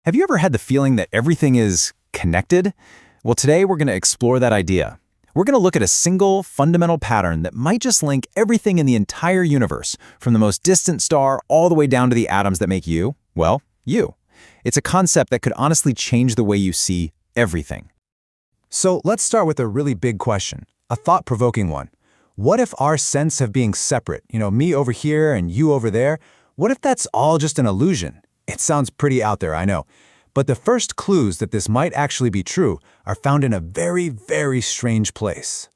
Have you ever had the feeling that everything is connected? Well, today we're going to explore that idea. We're going to look at a single, fundamental pattern that might just link everything in the entire universe, from the most distant star all the way down to the atoms that make you, well, you. It's a concept that could honestly change the way you see everything. So let's start with a really big question, a thought-provoking one. What if our sense of being separate, me over here and you over there, what if that's all just an illusion? It sounds pretty out there, I know. But the first clues that this might actually be true are found in a very, very strange place.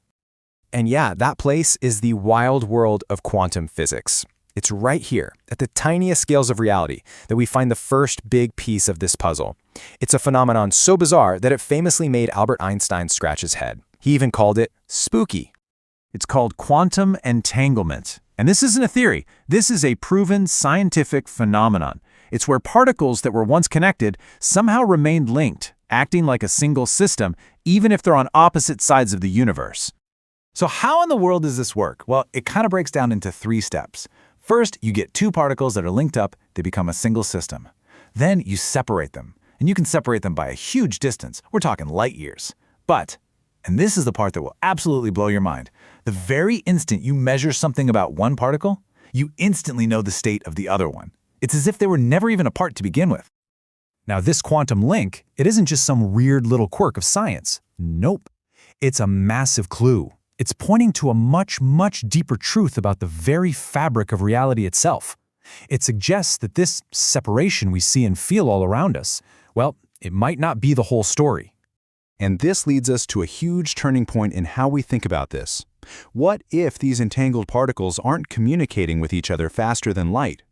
And yeah, that place is the wild world of quantum physics. It's right here, at the tiniest scales of reality, that we find the first big piece of this puzzle. It's a phenomenon so bizarre that it famously made Albert Einstein scratch his head. He even called it spooky. It's called quantum entanglement. And this isn't a theory. This is a proven scientific phenomenon. It's where particles that were once connected somehow remained linked, acting like a single system, even if they're on opposite sides of the universe. So how in the world does this work? Well, it kind of breaks down into 3 steps. First, you get 2 particles that are linked up, they become a single system. Then you separate them, and you can separate them by a huge distance. We're talking light years. But, and this is the part that will absolutely blow your mind, the very instant you measure something about one particle, you instantly know the state of the other one. It's as if they were never even apart to begin with. Now, this quantum link, it isn't just some weird little quirk of science. Nope. It's a massive clue. It's pointing to a much, much deeper truth about the very fabric of reality itself. It suggests that this separation we see and feel all around us, well, it might not be the whole story. And this leads us to a huge turning point in how we think about this. What if these entangled particles aren't communicating with each other faster than light?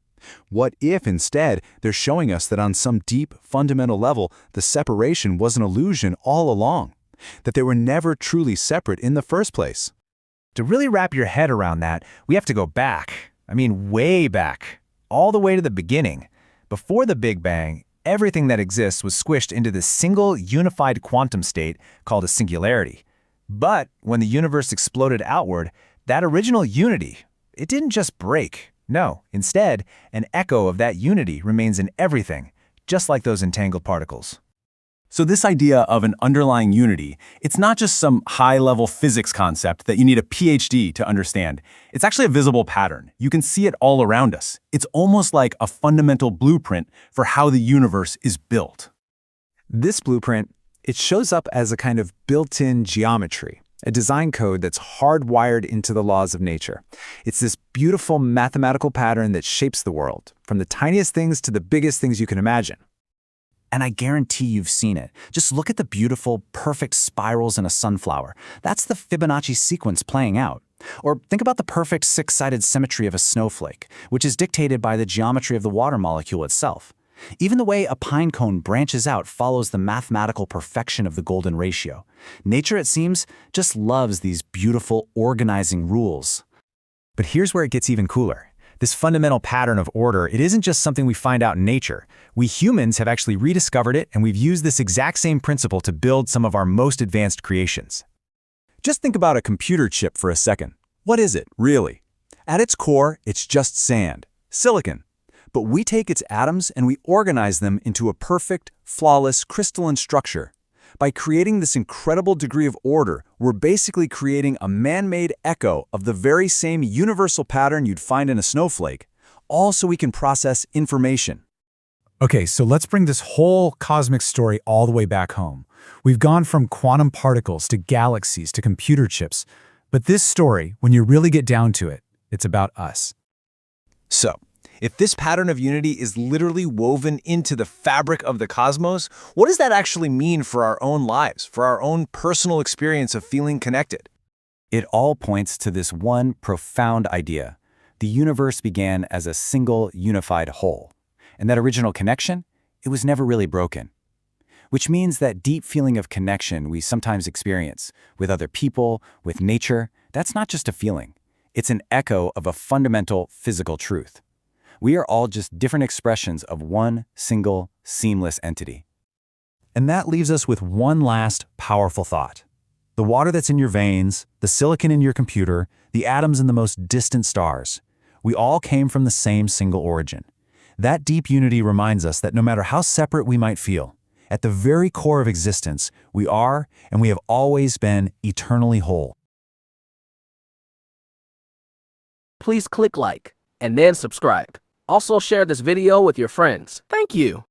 What if, instead, they're showing us that on some deep, fundamental level, the separation was an illusion all along? That they were never truly separate in the first place? To really wrap your head around that, we have to go back. I mean, way back. All the way to the beginning. Before the Big Bang, everything that exists was squished into this single, unified quantum state called a singularity. But when the universe exploded outward, that original unity, it didn't just break. No, instead, an echo of that unity remains in everything, just like those entangled particles. So this idea of an underlying unity, it's not just some high-level physics concept that you need a PhD to understand. It's actually a visible pattern. You can see it all around us. It's almost like a fundamental blueprint for how the universe is built. This blueprint, it shows up as a kind of built-in geometry. A design code that's hardwired into the laws of nature. It's this beautiful mathematical pattern that shapes the world, from the tiniest things to the biggest things you can imagine. And I guarantee you've seen it. Just look at the beautiful, perfect spirals in a sunflower. That's the Fibonacci sequence playing out. Or think about the perfect 6-sided symmetry of a snowflake, which is dictated by the geometry of the water molecule itself. Even the way a pine cone branches out follows the mathematical perfection of the golden ratio. Nature, it seems, just loves these beautiful organizing rules. But here's where it gets even cooler. This fundamental pattern of order, it isn't just something we find out in nature. We humans have actually rediscovered it, and we've used this exact same principle to build some of our most advanced creations. Just think about a computer chip for a second. What is it, really? At its core, it's just sand, silicon. But we take its atoms and we organize them into a perfect, flawless, crystalline structure. By creating this incredible degree of order, we're basically creating a man-made echo of the very same universal pattern you'd find in a snowflake, all so we can process information. Okay, so let's bring this whole cosmic story all the way back home. We've gone from quantum particles to galaxies to computer chips, but this story, when you really get down to it, it's about us. So, if this pattern of unity is literally woven into the fabric of the cosmos, what does that actually mean for our own lives, for our own personal experience of feeling connected? It all points to this one profound idea. The universe began as a single, unified whole. And that original connection, it was never really broken. Which means that deep feeling of connection we sometimes experience with other people, with nature, that's not just a feeling. It's an echo of a fundamental physical truth. We are all just different expressions of one single, seamless entity. And that leaves us with one last powerful thought. The water that's in your veins, the silicon in your computer, the atoms in the most distant stars. We all came from the same single origin. That deep unity reminds us that no matter how separate we might feel, at the very core of existence, we are, and we have always been, eternally whole. Please click like and then subscribe. Also share this video with your friends. Thank you.